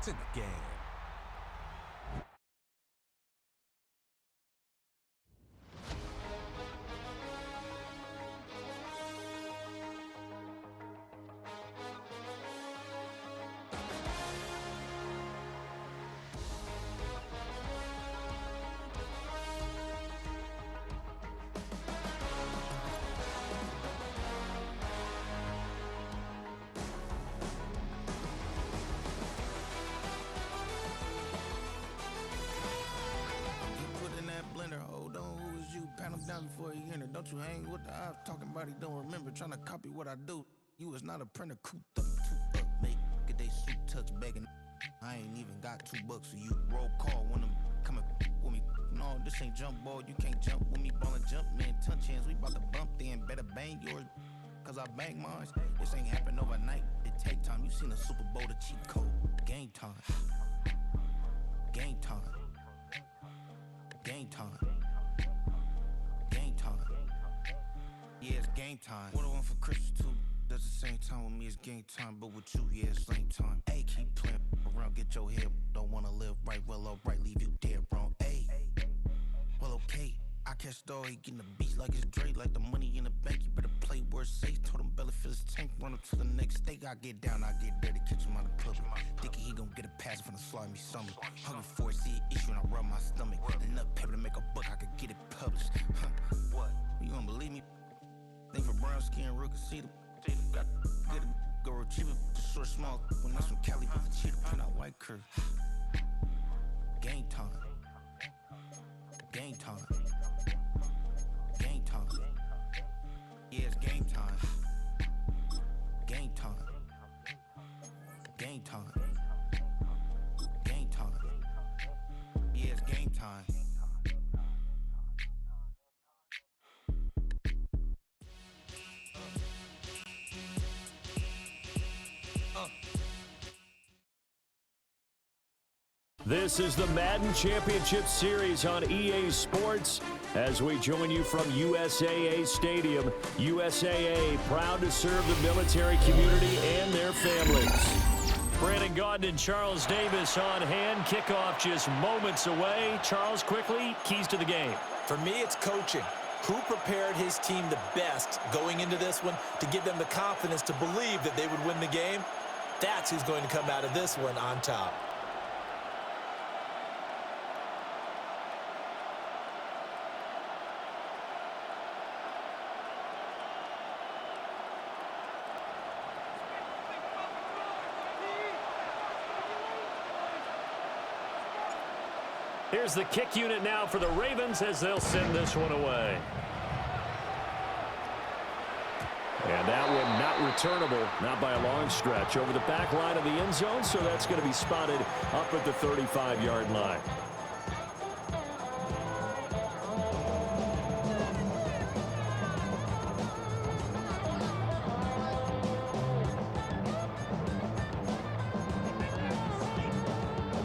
to the game. Before he entered, don't you hang with the ops talking about he don't remember, trying to copy what I do. You was not a printer, cooped up, too up, make get they suit touch begging. I ain't even got $2 for you. Roll call when I'm coming with me. No, this ain't jump ball, you can't jump with me. Ballin' jump, man, touch hands, we bout to bump then. Better bang yours, cause I bang mine. This ain't happen overnight, it take time. You seen the Super Bowl, the cheat code. Game time. Game time. Game time. Yeah, it's game time. What I want for Christmas too. At the same time with me, it's game time. But with you, yeah, it's lame time. Hey, keep playing around, get your head. Don't wanna live right, well, alright, leave you dead wrong. Hey, well, okay. I catch the dog, he getting the beats like it's Dre, like the money in the bank. You better play where it's safe. Told him belly fill his tank, run up to the next steak. I get down, I get dirty, catch him on the public. Thinking he gon' get a pass from the slimy summer. Hungry for it, see an issue and I rub my stomach. Enough paper to make a book, I could get it published. What? You don't believe me? Think for brown skin, real can see them. Got get a go retrieve it, short small. When that's from Cali, but the cheetah print out white curve. Game time. Game time. Game time. Yeah, it's game time. Game time. Game time. Game time. Yeah, it's game time. This is the Madden Championship Series on EA Sports as we join you from USAA Stadium. USAA, proud to serve the military community and their families. Brandon Gaudin and Charles Davis on hand. Kickoff just moments away. Charles, quickly, keys to the game. For me, it's coaching. Who prepared his team the best going into this one to give them the confidence to believe that they would win the game? That's who's going to come out of this one on top. Here's the kick unit now for the Ravens as they'll send this one away. And that one not returnable, not by a long stretch, over the back line of the end zone, so that's going to be spotted up at the 35-yard line.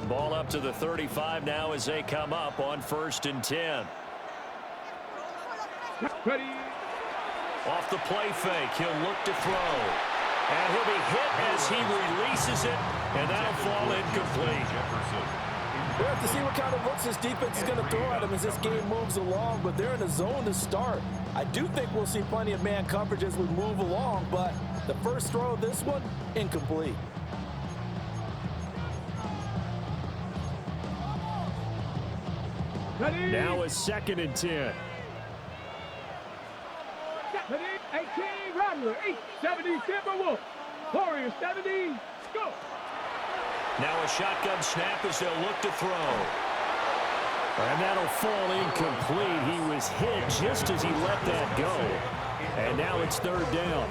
Ball up to the 35 now as they come up on 1st and 10. Ready. Off the play fake, he'll look to throw. And he'll be hit as he releases it, and that'll fall incomplete. We'll have to see what kind of looks this defense is going to throw at him as this game moves along, but they're in a zone to start. I do think we'll see plenty of man coverage as we move along, but the first throw of this one, incomplete. Ready. Now it's 2nd and 10. Ready. 18, Rattler. 870, Timberwolf. Warriors 70, go. Now a shotgun snap as they'll look to throw. And that'll fall incomplete. He was hit just as he let that go. And now it's 3rd down.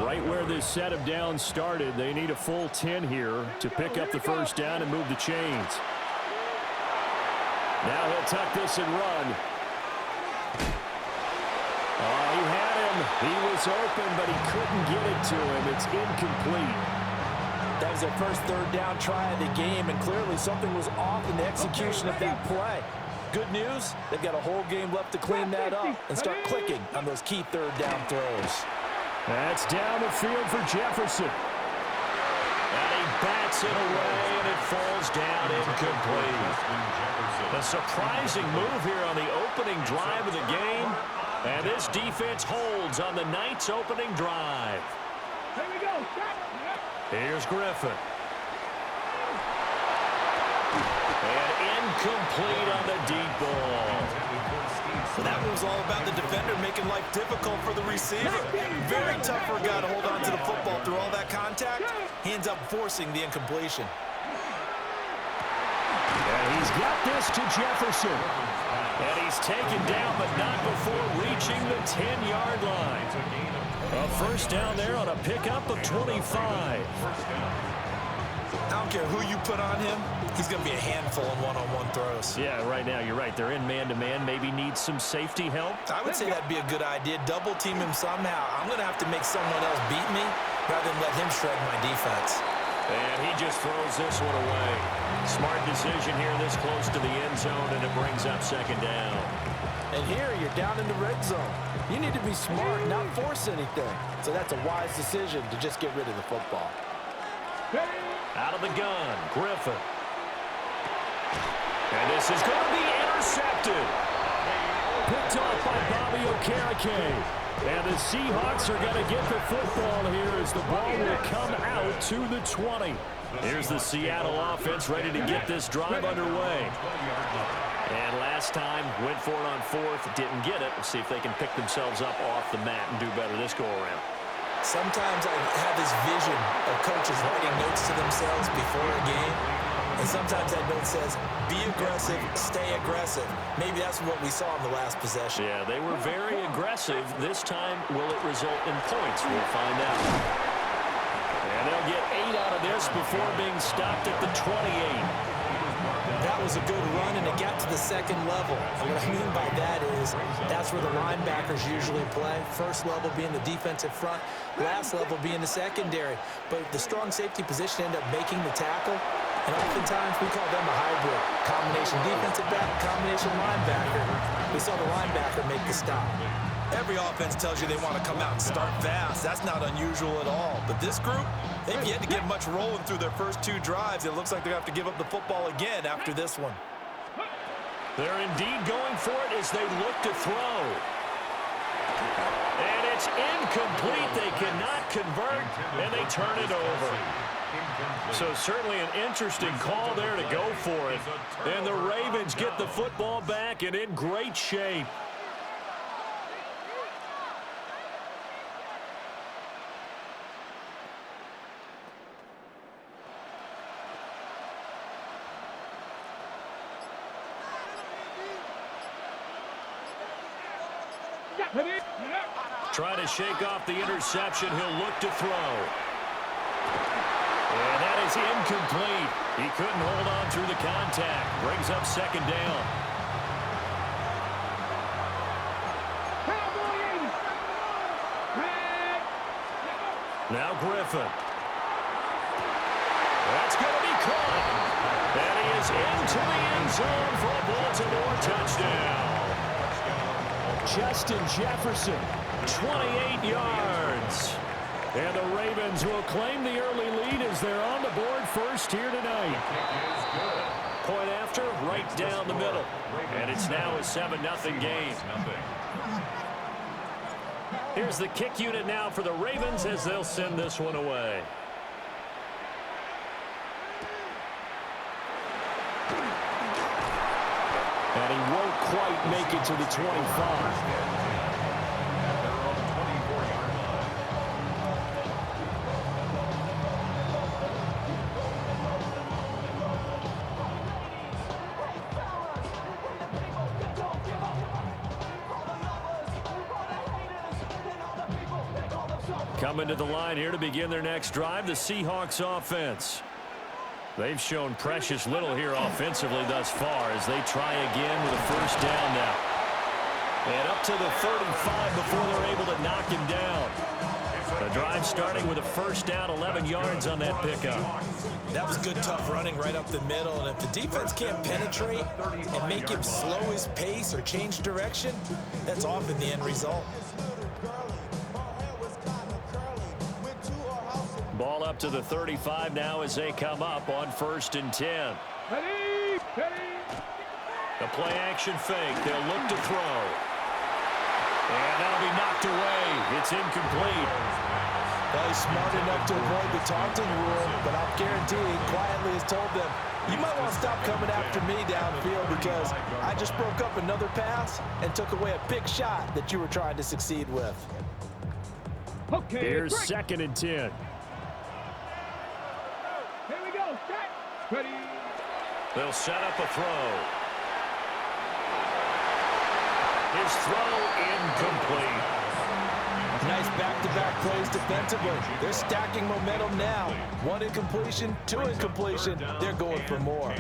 Right where this set of downs started, they need a full 10 here to pick up the 1st down and move the chains. Now he'll tuck this and run. Oh, he had him. He was open, but he couldn't get it to him. It's incomplete. That was their first 3rd down try of the game, and clearly something was off in the execution of that play. Good news, they've got a whole game left to clean that up and start clicking on those key 3rd down throws. That's down the field for Jefferson. And he bats it away, and it falls down incomplete. A surprising move here on the opening drive of the game, and this defense holds on the Knights' opening drive. Here we go. Here's Griffin. And incomplete on the deep ball. So that was all about the defender making life difficult for the receiver. Very tough for a guy to hold on to the football through all that contact. He ends up forcing the incompletion. And he's got this to Jefferson. And he's taken down, but not before reaching the 10-yard line. A first down there on a pickup of 25. I don't care who you put on him, he's going to be a handful in one-on-one throws. Yeah, right now, you're right. They're in man-to-man. Maybe needs some safety help. I would say that'd be a good idea. Double team him somehow. I'm going to have to make someone else beat me rather than let him shred my defense. And he just throws this one away. Smart decision here this close to the end zone, and it brings up second down. And here you're down in the red zone. You need to be smart, not force anything. So that's a wise decision to just get rid of the football. Out of the gun, Griffin. And this is going to be intercepted. Picked off by Bobby Okereke. And the Seahawks are going to get the football here as the ball will come out to the 20. Here's the Seattle offense ready to get this drive underway. And last time, went for it on fourth, didn't get it. We'll see if they can pick themselves up off the mat and do better this go-around. Sometimes I have this vision of coaches writing notes to themselves before a game. And sometimes that note says, be aggressive, stay aggressive. Maybe that's what we saw in the last possession. Yeah, they were very aggressive. This time, will it result in points? We'll find out. And they'll get 8 out of this before being stopped at the 28. That was a good run, and it got to the second level. And what I mean by that is that's where the linebackers usually play. First level being the defensive front, last level being the secondary. But the strong safety position ended up making the tackle, and oftentimes we call them a hybrid. Combination defensive back, combination linebacker. We saw the linebacker make the stop. Every offense tells you they want to come out and start fast. That's not unusual at all. But this group, they've yet to get much rolling through their first 2 drives. It looks like they're going to have to give up the football again after this one. They're indeed going for it as they look to throw. And it's incomplete. They cannot convert, and they turn it over. So certainly an interesting call there to go for it. And the Ravens get the football back and in great shape. Trying to shake off the interception. He'll look to throw. And that is incomplete. He couldn't hold on through the contact. Brings up second down. Now Griffin. That's going to be caught. And he is into the end zone for a Baltimore touchdown. Justin Jefferson, 28 yards. And the Ravens will claim the early lead as they're on the board first here tonight. Point after, right down the middle. And it's now a 7-0 game. Here's the kick unit now for the Ravens as they'll send this one away. And he won't quite make it to the 25. Coming to the line here to begin their next drive, the Seahawks offense. They've shown precious little here offensively thus far as they try again with a first down now. And up to the 35 before they're able to knock him down. The drive starting with a first down, 11 yards on that pickup. That was good, tough running right up the middle. And if the defense can't penetrate and make him slow his pace or change direction, that's often the end result. Ball Ball up to the 35 now as they come up on 1st and 10. Ready, ready. The play action fake. They'll look to throw. And that'll be knocked away. It's incomplete. Well, he's smart enough to avoid the taunting rule, but I'm guaranteeing quietly has told them, you might want to stop coming after me downfield because I just broke up another pass and took away a big shot that you were trying to succeed with. Okay. Here's break. 2nd and 10. Here we go. Set. Ready. They'll set up a throw. His throw incomplete. Nice back-to-back plays defensively. They're stacking momentum now. 1 incompletion, 2 incompletion. They're going for more.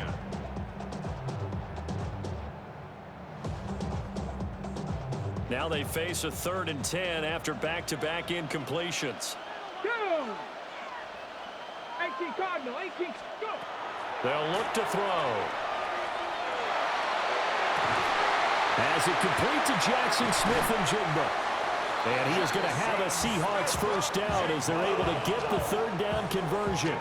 Now they face a 3rd and 10 after back-to-back incompletions. Go. 18 Cardinal. 18. Go. They'll look to throw. As it complete to Jackson Smith-Njigba. And he is going to have a Seahawks first down as they're able to get the 3rd down conversion.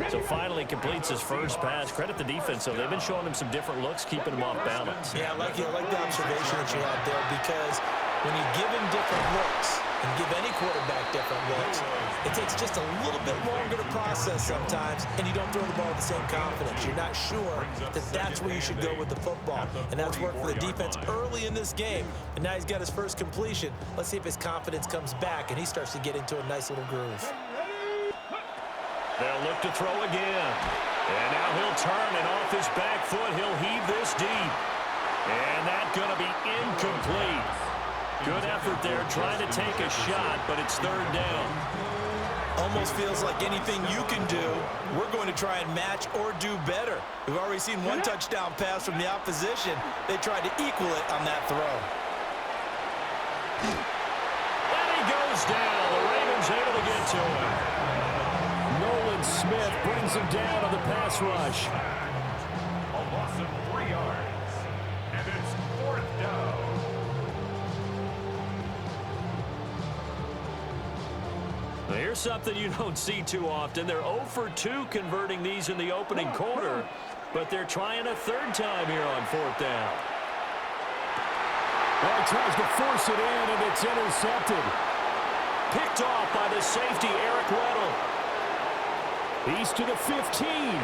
So finally completes his first pass. Credit the defense, though. They've been showing him some different looks, keeping him off balance. Yeah, I like the observation that you had there because when you give him different looks and give any quarterback different looks, it takes just a little bit longer to process sometimes, and you don't throw the ball with the same confidence. You're not sure that that's where you should go with the football, and that's worked for the defense early in this game. And now he's got his first completion. Let's see if his confidence comes back and he starts to get into a nice little groove. They'll look to throw again. And now he'll turn, and off his back foot, he'll heave this deep. And that's going to be incomplete. Good effort there, trying to take a shot, but it's 3rd down. Almost feels like anything you can do, we're going to try and match or do better. We've already seen 1 touchdown pass from the opposition. They tried to equal it on that throw. And he goes down. The Ravens able to get to him. Nolan Smith brings him down on the pass rush. A loss of 3 yards. And it's 4th down. Here's something you don't see too often. They're 0 for 2 converting these in the opening quarter, but they're trying a 3rd time here on 4th down. Well, he tries to force it in, and it's intercepted. Picked off by the safety, Eric Weddle. He's to the 15.